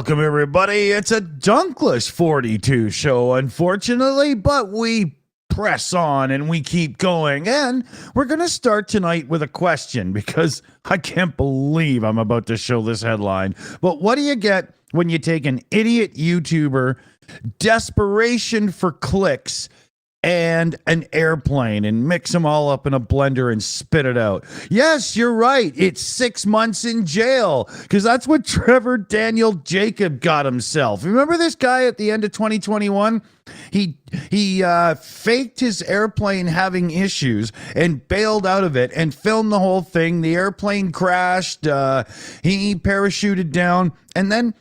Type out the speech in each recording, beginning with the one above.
Welcome, everybody. It's a Dunkless 42 show, unfortunately, but we press on and we keep going. And we're going to start tonight with a question because I can't believe I'm about to show this headline. But what do you get when you take an idiot YouTuber, desperation for clicks, and an airplane and mix them all up in a blender and spit it out? Yes, you're right. It's 6 months in jail because that's what Trevor Daniel Jacob got himself. Remember this guy at the end of 2021? He faked his airplane having issues and bailed out of it and filmed the whole thing. The airplane crashed. He parachuted down and then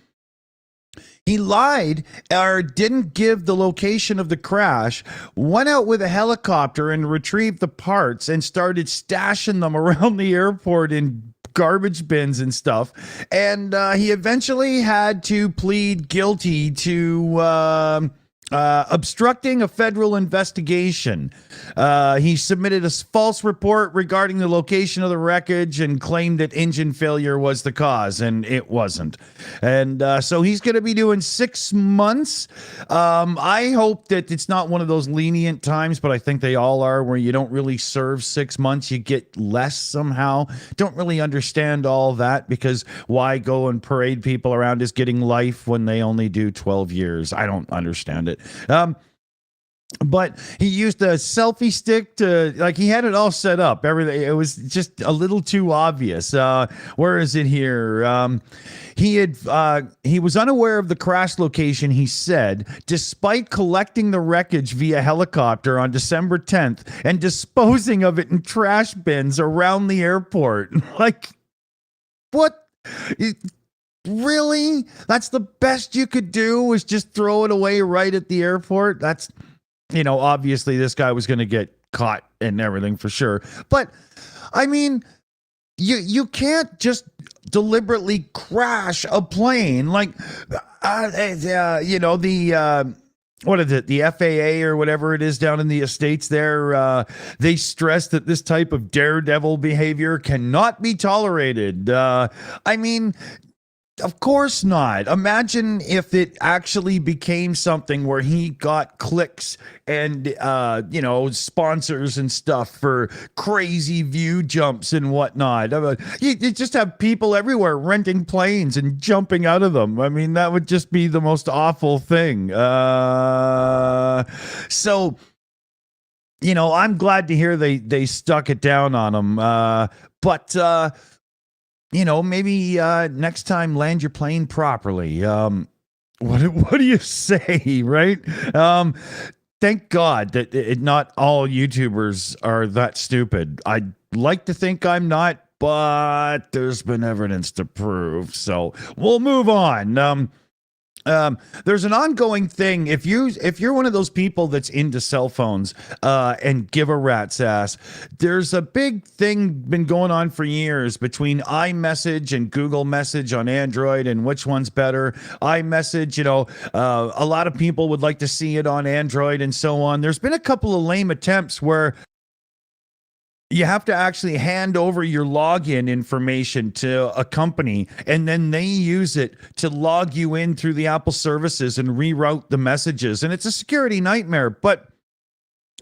he lied or didn't give the location of the crash, went out with a helicopter and retrieved the parts and started stashing them around the airport in garbage bins and stuff. And he eventually had to plead guilty to obstructing a federal investigation. He submitted a false report regarding the location of the wreckage and claimed that engine failure was the cause, and it wasn't. And so he's going to be doing 6 months. I hope that it's not one of those lenient times, but I think they all are, where you don't really serve 6 months. You get less somehow. Don't really understand all that, because why go and parade people around as getting life when they only do 12 years? I don't understand it. But he used a selfie stick to, like, he had it all set up. Everything. It was just a little too obvious. Where is it here? He was unaware of the crash location, he said, despite collecting the wreckage via helicopter on December 10th and disposing of it in trash bins around the airport. Like, what? Really? That's the best you could do, was just throw it away right at the airport? That's, obviously this guy was going to get caught and everything for sure. But I mean, you can't just deliberately crash a plane. Like, what is it? The FAA or whatever it is down in the States there, they stress that this type of daredevil behavior cannot be tolerated. I mean, of course not. Imagine if it actually became something where he got clicks and, sponsors and stuff for crazy view jumps and whatnot. You just have people everywhere renting planes and jumping out of them. I mean, that would just be the most awful thing. So, I'm glad to hear they stuck it down on him. But maybe next time land your plane properly. What do you say, right? Thank God that not all YouTubers are that stupid. I'd like to think I'm not, but there's been evidence to prove. So we'll move on. There's an ongoing thing. If you're one of those people that's into cell phones and give a rat's ass, there's a big thing been going on for years between iMessage and Google Message on Android, and which one's better. iMessage, a lot of people would like to see it on Android and so on. There's been a couple of lame attempts where you have to actually hand over your login information to a company, and then they use it to log you in through the Apple services and reroute the messages. And it's a security nightmare. But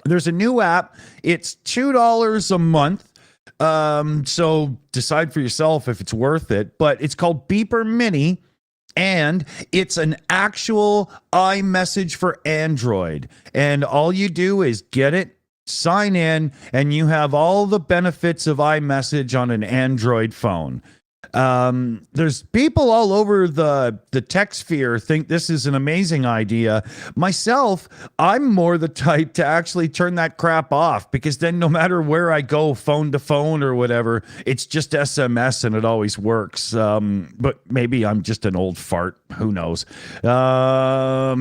there's a new app. It's $2 a month. So decide for yourself if it's worth it. But it's called Beeper Mini, and it's an actual iMessage for Android. And all you do is get it, sign in, and you have all the benefits of iMessage on an Android phone. There's people all over the tech sphere think this is an amazing idea. Myself, I'm more the type to actually turn that crap off, because then no matter where I go, phone to phone or whatever, it's just SMS and it always works. But maybe I'm just an old fart. Who knows? But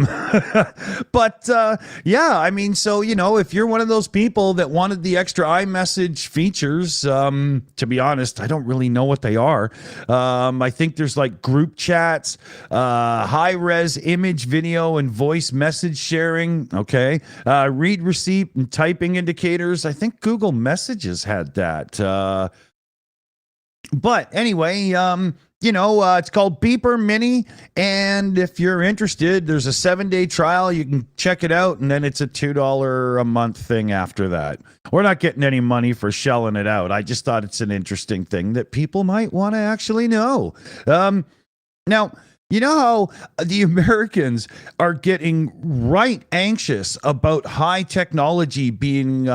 yeah, I mean, so, if you're one of those people that wanted the extra iMessage features, to be honest, I don't really know what they are. I think there's like group chats, high res image, video, and voice message sharing. Okay. Read receipt and typing indicators. I think Google Messages had that. But anyway, It's called Beeper Mini. And if you're interested, there's a 7-day trial. You can check it out. And then it's a $2 a month thing after that. We're not getting any money for shelling it out. I just thought it's an interesting thing that people might want to actually know. Now, you know how the Americans are getting right anxious about high technology being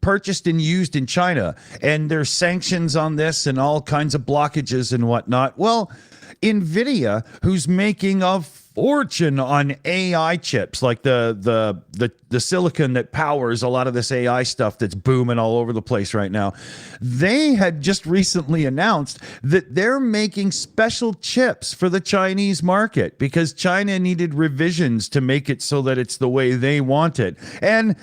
purchased and used in China, and there's sanctions on this and all kinds of blockages and whatnot. Well, NVIDIA, who's making a fortune on AI chips, like the silicon that powers a lot of this AI stuff that's booming all over the place right now. They had just recently announced that they're making special chips for the Chinese market because China needed revisions to make it so that it's the way they want it. And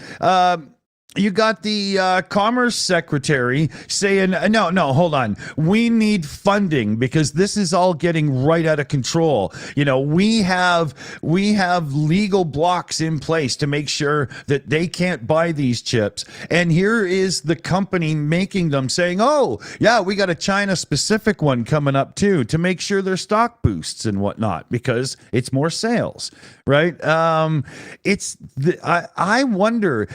you got the Commerce Secretary saying, no, hold on. We need funding because this is all getting right out of control. We have legal blocks in place to make sure that they can't buy these chips. And here is the company making them saying, oh, yeah, we got a China specific one coming up too, to make sure their stock boosts and whatnot because it's more sales, right? I wonder,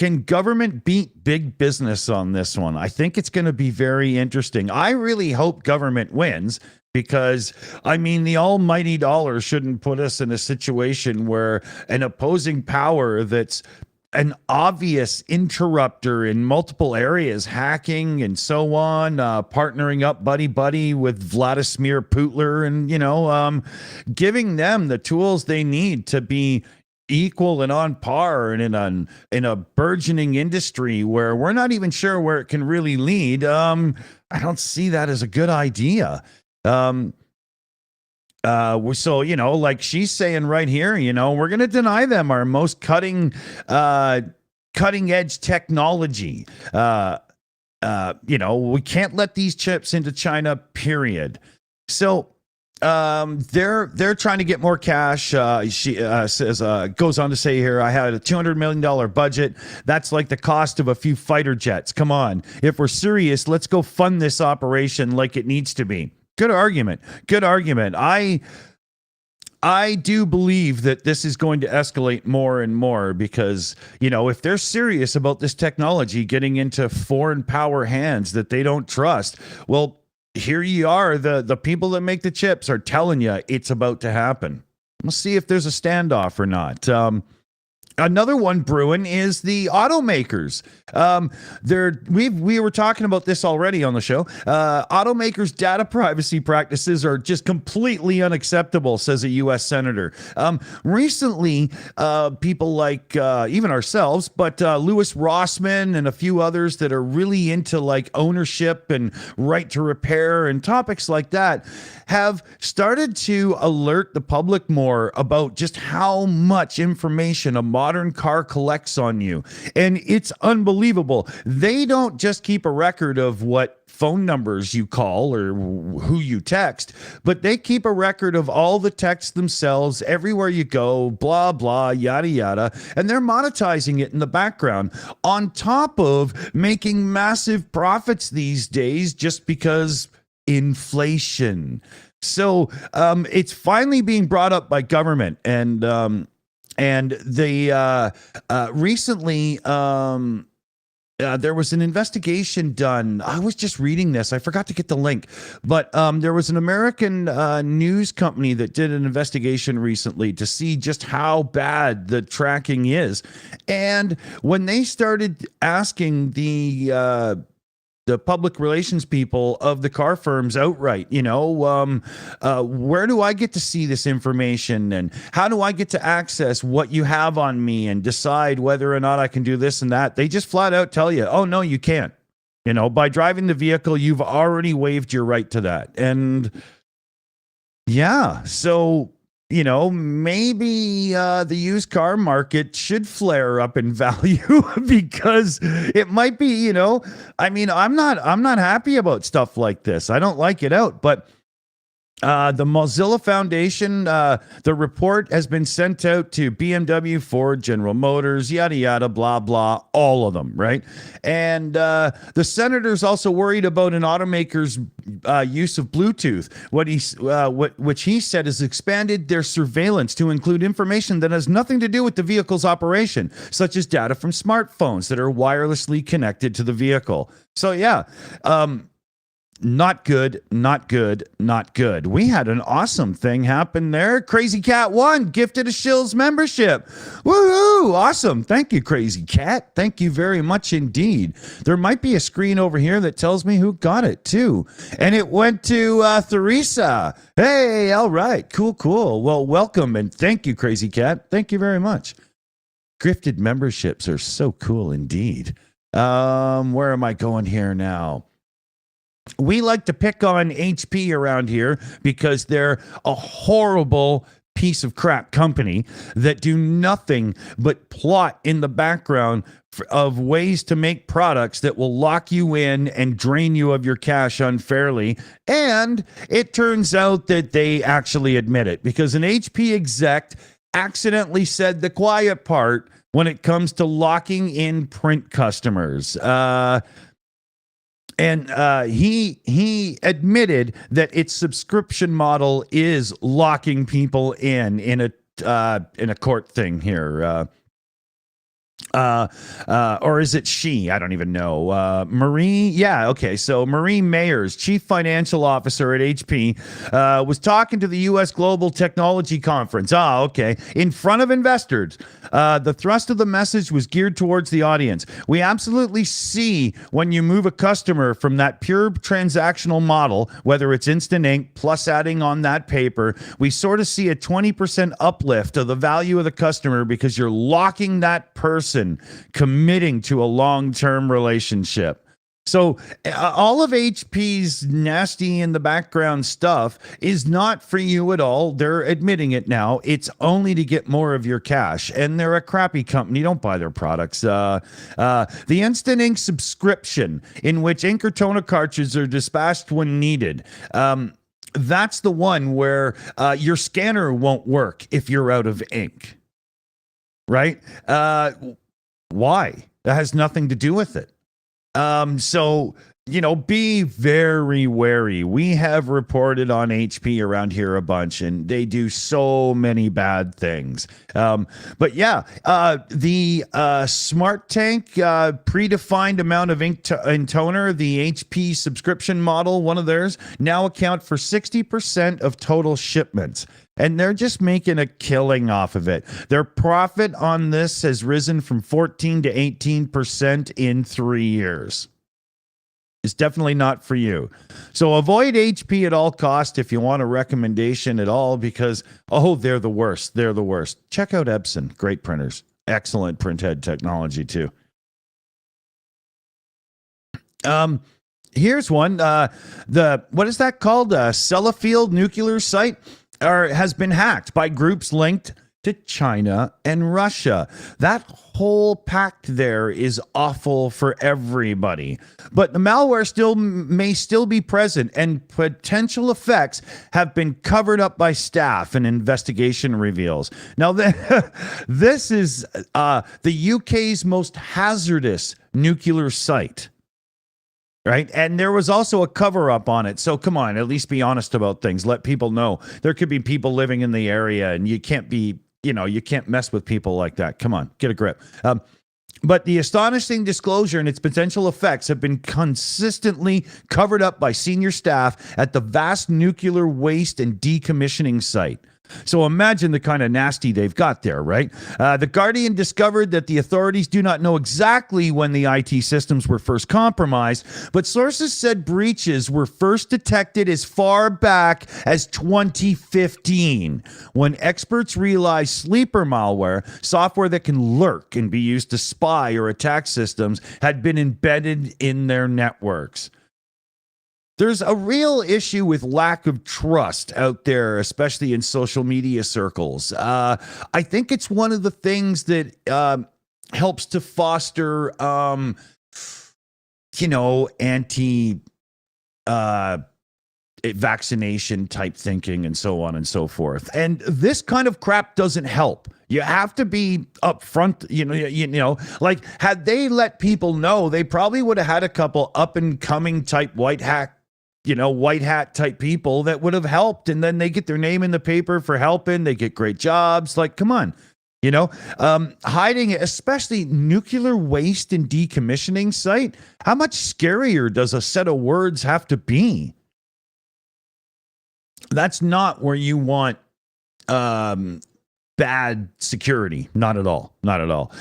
can government beat big business on this one? I think it's going to be very interesting. I really hope government wins because, the almighty dollar shouldn't put us in a situation where an opposing power that's an obvious interrupter in multiple areas, hacking and so on, partnering up buddy with Vladimir Putler and, giving them the tools they need to be equal and on par and in a burgeoning industry where we're not even sure where it can really lead. I don't see that as a good idea. So, like she's saying right here, we're going to deny them our most cutting edge technology. We can't let these chips into China, period. So, they're trying to get more cash. She says, goes on to say here, I had a $200 million budget. That's like the cost of a few fighter jets. Come on. If we're serious, let's go fund this operation like it needs to be. Good argument. I do believe that this is going to escalate more and more because, if they're serious about this technology getting into foreign power hands that they don't trust, well, here you are. The people that make the chips are telling you it's about to happen. We'll see if there's a standoff or not. Another one brewing is the automakers. We were talking about this already on the show. Automakers' data privacy practices are just completely unacceptable, says a U.S. senator. Recently, people like even ourselves, but Louis Rossman and a few others that are really into like ownership and right to repair and topics like that have started to alert the public more about just how much information a modern car collects on you. And it's unbelievable. They don't just keep a record of what phone numbers you call or who you text, but they keep a record of all the texts themselves, everywhere you go, blah, blah, yada, yada. And they're monetizing it in the background on top of making massive profits these days just because inflation. So it's finally being brought up by government, and they recently there was an investigation done. I was just reading this. I forgot to get the link, but there was an American news company that did an investigation recently to see just how bad the tracking is. And when they started asking the public relations people of the car firms outright, where do I get to see this information and how do I get to access what you have on me and decide whether or not I can do this and that? They just flat out tell you, oh, no, you can't. By driving the vehicle, you've already waived your right to that. And yeah, so maybe the used car market should flare up in value because it might be, I'm not happy about stuff like this. I don't like it out, but The Mozilla Foundation, the report has been sent out to BMW, Ford, General Motors, yada, yada, blah, blah, all of them, right? And the senator's also worried about an automaker's use of Bluetooth, which he said has expanded their surveillance to include information that has nothing to do with the vehicle's operation, such as data from smartphones that are wirelessly connected to the vehicle. So, yeah, not good, not good, not good. We had an awesome thing happen there. Crazy Cat 1 gifted a Shills membership. Woohoo! Awesome. Thank you, Crazy Cat. Thank you very much indeed. There might be a screen over here that tells me who got it too. And it went to Theresa. Hey, all right. Cool, cool. Well, welcome and thank you, Crazy Cat. Thank you very much. Gifted memberships are so cool indeed. Where am I going here now? We like to pick on HP around here because they're a horrible piece of crap company that do nothing but plot in the background of ways to make products that will lock you in and drain you of your cash unfairly. And it turns out that they actually admit it because an HP exec accidentally said the quiet part when it comes to locking in print customers. And he admitted that its subscription model is locking people in a court thing here. Or is it she? I don't even know. Marie. Yeah. Okay. So Marie Mayers, chief financial officer at HP, was talking to the U.S. Global Technology Conference. Okay. In front of investors. The thrust of the message was geared towards the audience. We absolutely see when you move a customer from that pure transactional model, whether it's instant ink plus adding on that paper, we sort of see a 20% uplift of the value of the customer because you're locking that person committing to a long-term relationship. So all of HP's nasty in the background stuff is not for you at all. They're admitting it now. It's only to get more of your cash. And they're a crappy company. Don't buy their products. The Instant Ink subscription, in which ink or toner cartridges are dispatched when needed. That's the one where your scanner won't work if you're out of ink. Right? Why? That has nothing to do with it. So, be very wary. We have reported on HP around here a bunch, and they do so many bad things. But yeah, the Smart Tank predefined amount of ink and toner, the HP subscription model, one of theirs, now account for 60% of total shipments. And they're just making a killing off of it. Their profit on this has risen from 14 to 18% in 3 years. It's definitely not for you. So avoid HP at all costs if you want a recommendation at all because, they're the worst. They're the worst. Check out Epson. Great printers. Excellent printhead technology too. Here's one. What is that called? Sellafield nuclear site has been hacked by groups linked to China and Russia. That whole pact there is awful for everybody. But the malware may still be present, and potential effects have been covered up by staff, an investigation reveals. Now, this is the UK's most hazardous nuclear site. Right. And there was also a cover up on it. So come on, at least be honest about things. Let people know there could be people living in the area and you can't be, you can't mess with people like that. Come on, get a grip. But the astonishing disclosure and its potential effects have been consistently covered up by senior staff at the vast nuclear waste and decommissioning site. So imagine the kind of nasty they've got there, right? The Guardian discovered that the authorities do not know exactly when the IT systems were first compromised, but sources said breaches were first detected as far back as 2015, when experts realized sleeper malware, software that can lurk and be used to spy or attack systems, had been embedded in their networks. There's a real issue with lack of trust out there, especially in social media circles. I think it's one of the things that helps to foster, anti vaccination type thinking and so on and so forth. And this kind of crap doesn't help. You have to be upfront, like had they let people know, they probably would have had a couple up and coming type white hat type people that would have helped. And then they get their name in the paper for helping. They get great jobs. Like, come on, hiding it, especially nuclear waste and decommissioning site. How much scarier does a set of words have to be? That's not where you want bad security. Not at all. Not at all.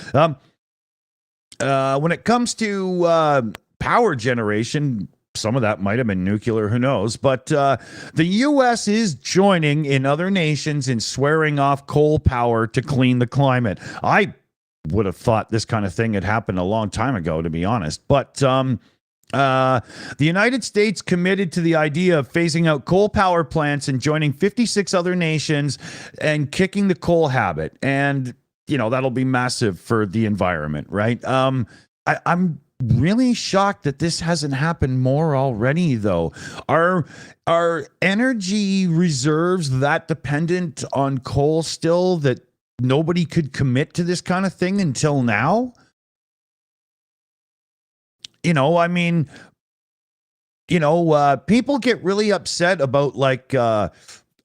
When it comes to power generation, some of that might have been nuclear, who knows? But the U.S. is joining in other nations in swearing off coal power to clean the climate. I would have thought this kind of thing had happened a long time ago, to be honest. But the United States committed to the idea of phasing out coal power plants and joining 56 other nations and kicking the coal habit. And, that'll be massive for the environment, right? I'm really shocked that this hasn't happened more already, though. Are energy reserves that dependent on coal still that nobody could commit to this kind of thing until now? People get really upset about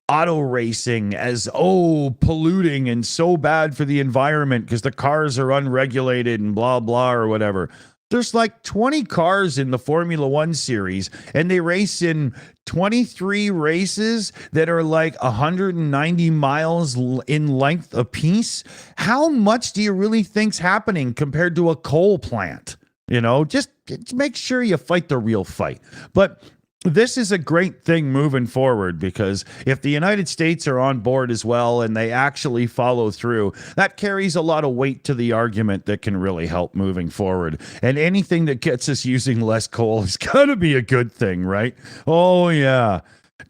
auto racing as, polluting and so bad for the environment because the cars are unregulated and blah, blah, or whatever. There's 20 cars in the Formula One series, and they race in 23 races that are 190 miles in length apiece. How much do you really think's happening compared to a coal plant? Just make sure you fight the real fight. But this is a great thing moving forward, because if the United States are on board as well and they actually follow through, that carries a lot of weight to the argument that can really help moving forward. And anything that gets us using less coal is going to be a good thing, right? Oh, yeah,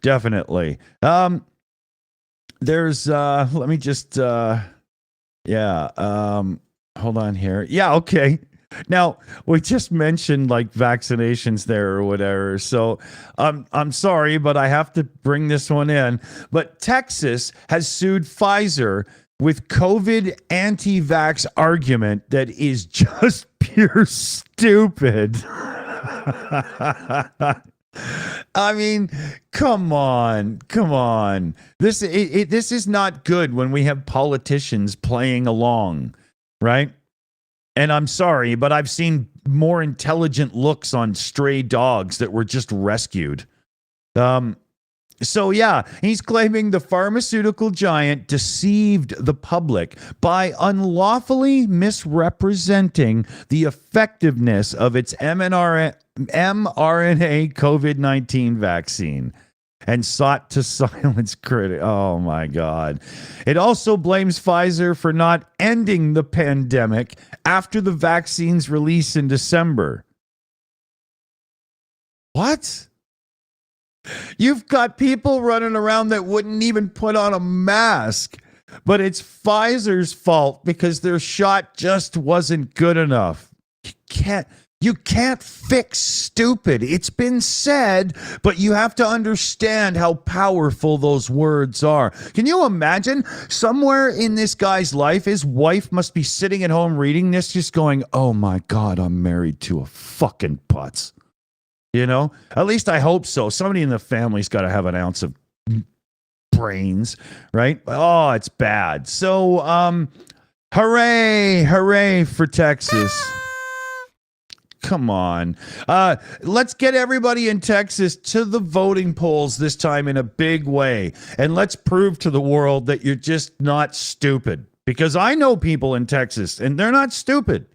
definitely. There's, let me just, hold on here. Yeah, okay. Now, we just mentioned vaccinations there or whatever. So I'm sorry, but I have to bring this one in. But Texas has sued Pfizer with COVID anti-vax argument that is just pure stupid. I mean, come on. This is not good when we have politicians playing along, right? And I'm sorry, but I've seen more intelligent looks on stray dogs that were just rescued. So yeah, he's claiming the pharmaceutical giant deceived the public by unlawfully misrepresenting the effectiveness of its mRNA COVID-19 vaccine and sought to silence critics. Oh my God. It also blames Pfizer for not ending the pandemic after the vaccine's release in December. What? You've got people running around that wouldn't even put on a mask, but it's Pfizer's fault because their shot just wasn't good enough. You can't fix stupid. It's been said, but you have to understand how powerful those words are. Can you imagine somewhere in this guy's life, his wife must be sitting at home reading this, just going, oh my God, I'm married to a fucking putz. At least I hope so. Somebody in the family's got to have an ounce of brains, right? Oh, it's bad. So, hooray for Texas. Come on. Let's get everybody in Texas to the voting polls this time in a big way. And let's prove to the world that you're just not stupid. Because I know people in Texas, and they're not stupid.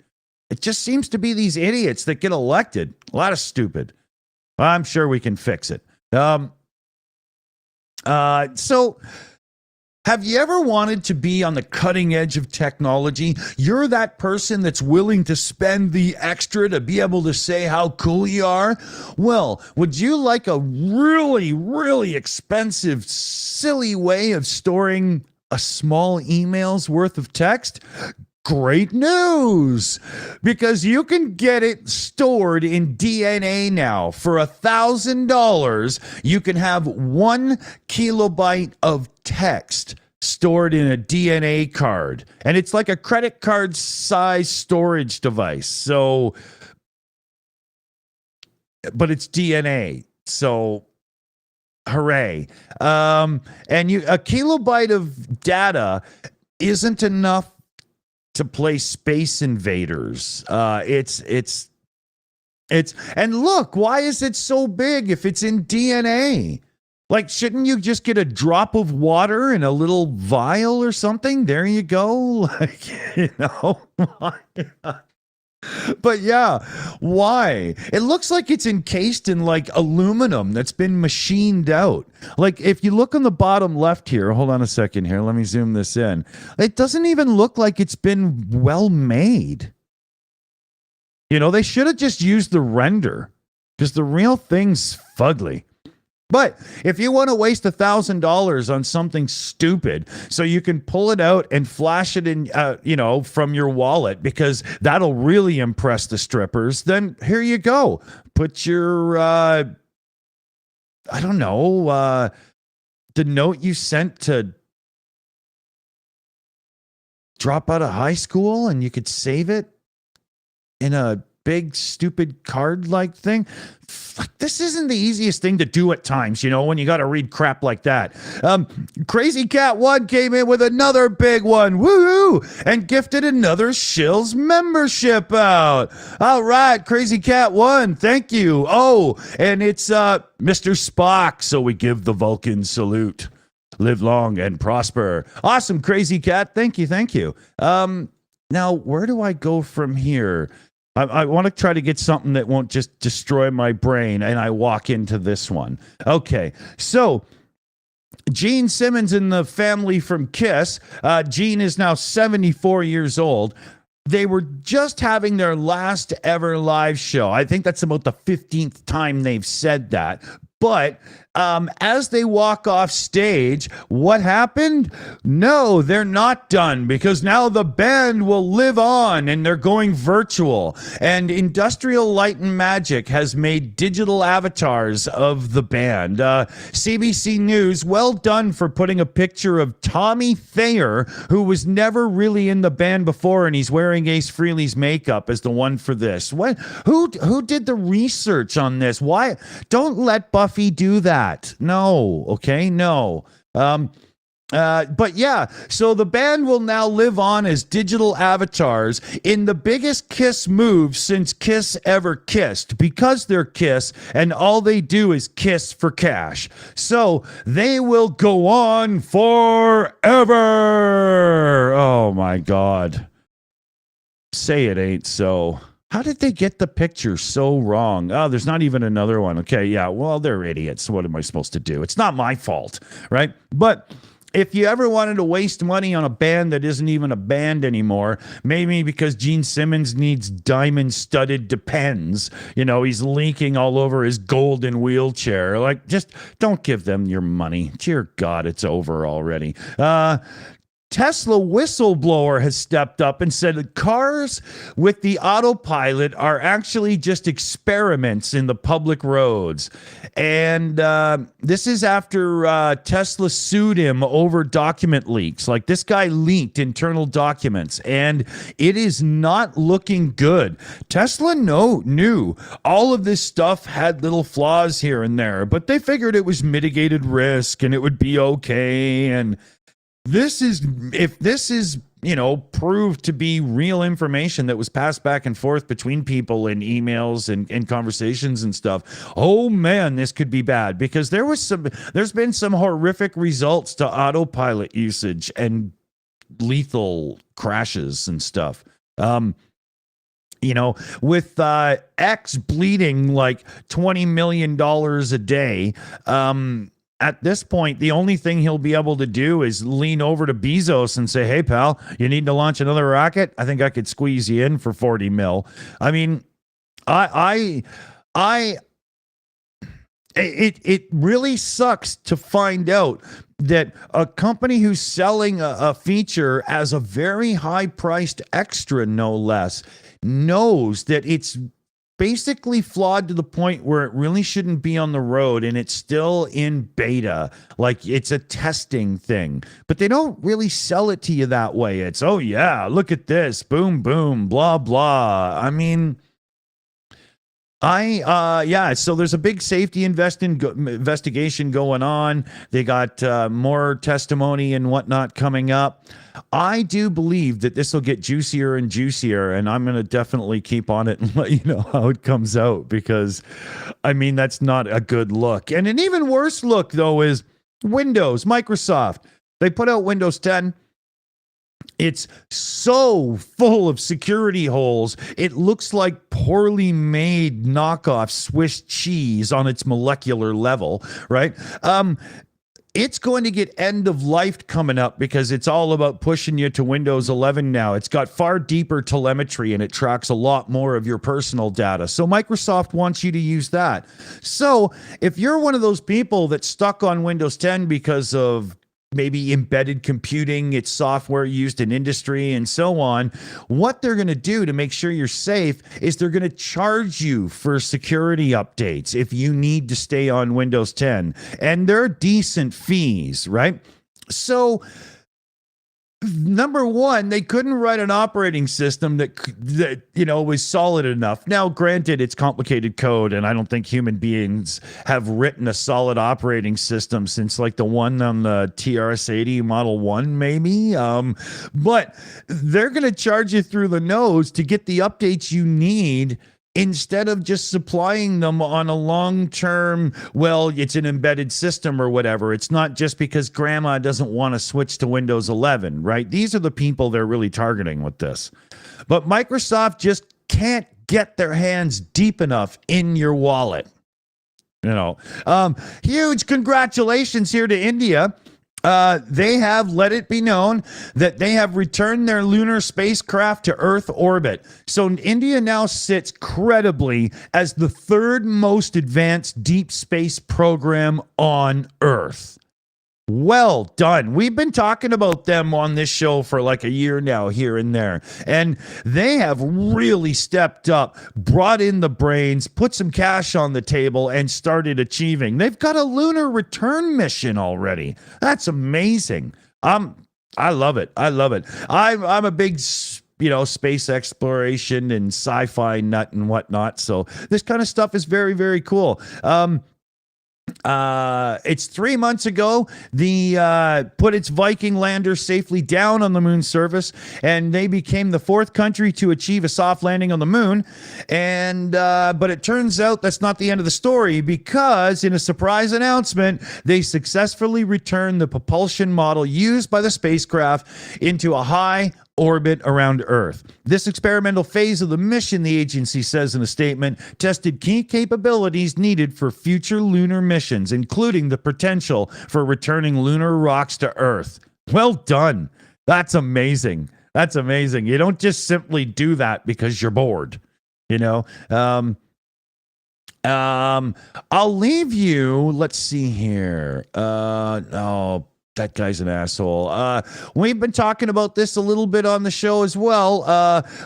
It just seems to be these idiots that get elected. A lot of stupid. I'm sure we can fix it. So, have you ever wanted to be on the cutting edge of technology? You're that person that's willing to spend the extra to be able to say how cool you are? Well, would you like a really, really expensive, silly way of storing a small email's worth of text? great news, because you can get it stored in DNA now. For $1,000, you can have 1 kilobyte of text stored in a DNA card. And it's like a credit card size storage device. So, but it's DNA. So, hooray. And a kilobyte of data isn't enough to play Space Invaders. It's and look, why is it so big if it's in DNA? Like, shouldn't you just get a drop of water in a little vial or something? There you go. Like, you know. But yeah, why? It looks like it's encased in like aluminum that's been machined out. Like, if you look on the bottom left here, hold on a second here, let me zoom this in. It doesn't even look like it's been well made. You know, they should have just used the render, because the real thing's fugly. But if you want to waste $1,000 on something stupid so you can pull it out and flash it in, from your wallet, because that'll really impress the strippers, then here you go. Put your, the note you sent to drop out of high school, and you could save it in a big stupid card like thing. This isn't the easiest thing to do at times, you know, when you got to read crap like that. Crazy Cat 1 came in with another big one, woo, and gifted another Shills membership out. All right, Crazy Cat 1, thank you. Oh, and it's Mr. Spock, so we give the Vulcan salute. Live long and prosper. Awesome, Crazy Cat. Thank you. Now, where do I go from here? I want to try to get something that won't just destroy my brain, and I walk into this one. Okay, so Gene Simmons and the family from Kiss. Gene is now 74 years old. They were just having their last ever live show. I think that's about the 15th time they've said that. But as they walk off stage, what happened? No, they're not done, because now the band will live on and they're going virtual. And Industrial Light and Magic has made digital avatars of the band. CBC News, well done for putting a picture of Tommy Thayer, who was never really in the band before, and he's wearing Ace Frehley's makeup, as the one for this. What? Who did the research on this? Why? Don't let Buffy do that. No, okay, no. But yeah, so the band will now live on as digital avatars in the biggest Kiss move since Kiss ever kissed, because they're Kiss and all they do is kiss for cash. So they will go on forever. Oh my God. Say it ain't so. How did they get the picture so wrong? Oh, there's not even another one. Okay, yeah, well, they're idiots. What am I supposed to do? It's not my fault, right? But if you ever wanted to waste money on a band that isn't even a band anymore, maybe because Gene Simmons needs diamond-studded Depends, you know, he's leaking all over his golden wheelchair, like, just don't give them your money. Dear God, it's over already. Tesla whistleblower has stepped up and said that cars with the autopilot are actually just experiments in the public roads. And this is after Tesla sued him over document leaks. Like, this guy leaked internal documents, and it is not looking good. Tesla knew all of this stuff had little flaws here and there, but they figured it was mitigated risk and it would be okay. And if this is, proved to be real information that was passed back and forth between people in emails and conversations and stuff, oh man, this could be bad, because there's been some horrific results to autopilot usage and lethal crashes and stuff. With X bleeding like $20 million a day, at this point, the only thing he'll be able to do is lean over to Bezos and say, "Hey, pal, you need to launch another rocket? I think I could squeeze you in for 40 mil." I mean, it really sucks to find out that a company who's selling a feature as a very high priced extra, no less, knows that it's basically flawed to the point where it really shouldn't be on the road and it's still in beta, like it's a testing thing, but they don't really sell it to you that way. It's, oh yeah, look at this, boom boom, blah blah. I mean, so there's a big safety investigation going on. They got more testimony and whatnot coming up. I do believe that this will get juicier and juicier, and I'm going to definitely keep on it and let you know how it comes out, because I mean, that's not a good look. And an even worse look, though, is Windows. Microsoft, they put out Windows 10. It's so full of security holes. It looks like poorly made knockoff Swiss cheese on its molecular level, right? It's going to get end of life coming up because it's all about pushing you to Windows 11 now. It's got far deeper telemetry and it tracks a lot more of your personal data. So Microsoft wants you to use that. So if you're one of those people that's stuck on Windows 10 because of maybe embedded computing, it's software used in industry and so on, what they're going to do to make sure you're safe is they're going to charge you for security updates if you need to stay on Windows 10. And they're decent fees, right? So number one, they couldn't write an operating system that was solid enough. Now, granted, it's complicated code, and I don't think human beings have written a solid operating system since like the one on the TRS-80 Model 1, maybe. But they're going to charge you through the nose to get the updates you need, instead of just supplying them on a long-term, well, it's an embedded system or whatever. It's not just because grandma doesn't want to switch to Windows 11, right? These are the people they're really targeting with this. But Microsoft just can't get their hands deep enough in your wallet. Huge congratulations here to India. They have let it be known that they have returned their lunar spacecraft to Earth orbit. So India now sits credibly as the third most advanced deep space program on Earth. Well done. We've been talking about them on this show for like a year now, here and there. And they have really stepped up, brought in the brains, put some cash on the table, and started achieving. They've got a lunar return mission already. That's amazing. I love it. I love it. I'm a big space exploration and sci-fi nut and whatnot. So this kind of stuff is very, very cool. It's 3 months ago, the put its Viking lander safely down on the moon's surface, and they became the fourth country to achieve a soft landing on the moon. And but it turns out that's not the end of the story, because in a surprise announcement, they successfully returned the propulsion model used by the spacecraft into a high orbit around Earth. This experimental phase of the mission, the agency says in a statement, tested key capabilities needed for future lunar missions, including the potential for returning lunar rocks to Earth. Well done. That's amazing. That's amazing. You don't just simply do that because you're bored, I'll leave you. Let's see here. That guy's an asshole. We've been talking about this a little bit on the show as well.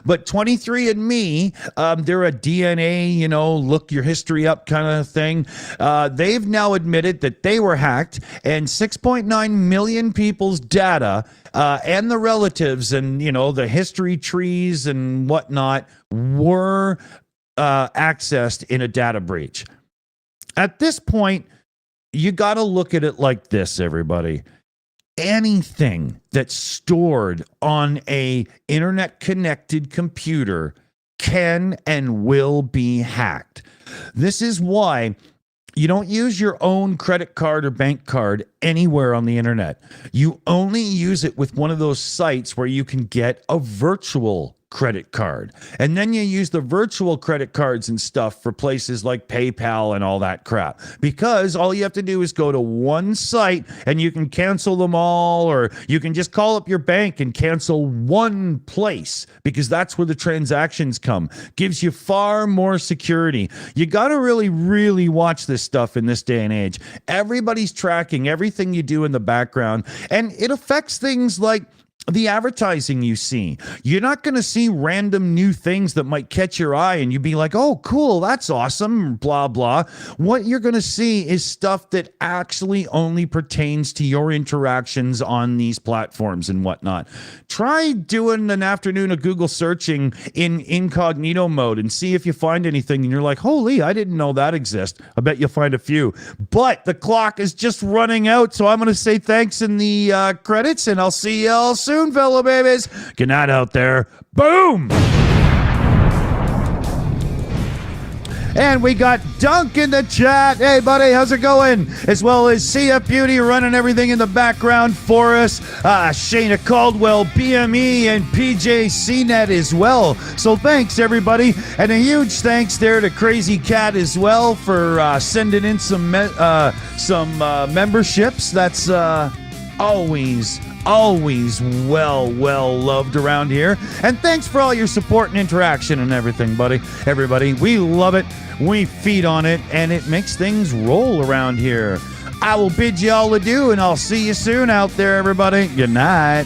But 23andMe, they're a DNA, look your history up kind of thing. They've now admitted that they were hacked, and 6.9 million people's data and the relatives and, the history trees and whatnot were accessed in a data breach. At this point, you got to look at it like this, everybody. Anything that's stored on a internet connected computer can and will be hacked. This is why you don't use your own credit card or bank card anywhere on the internet. You only use it with one of those sites where you can get a virtual credit card. And then you use the virtual credit cards and stuff for places like PayPal and all that crap. Because all you have to do is go to one site and you can cancel them all, or you can just call up your bank and cancel one place, because that's where the transactions come. Gives you far more security. You got to really watch this stuff in this day and age. Everybody's tracking everything you do in the background, and it affects things like the advertising you see. You're not going to see random new things that might catch your eye and you'd be like, oh, cool, that's awesome, blah, blah. What you're going to see is stuff that actually only pertains to your interactions on these platforms and whatnot. Try doing an afternoon of Google searching in incognito mode and see if you find anything and you're like, holy, I didn't know that exists. I bet you'll find a few. But the clock is just running out, so I'm going to say thanks in the credits, and I'll see y'all soon, fellow babies. Good night out there. Boom. And we got Dunk in the chat. Hey, buddy, how's it going? As well as CF Beauty running everything in the background for us. Shayna Caldwell, BME, and PJ CNET as well. So thanks, everybody. And a huge thanks there to Crazy Cat as well for sending in some memberships. That's always well loved around here. And thanks for all your support and interaction and everything, buddy. Everybody, we love it. We feed on it, and it makes things roll around here. I will bid you all adieu, and I'll see you soon out there, everybody. Good night.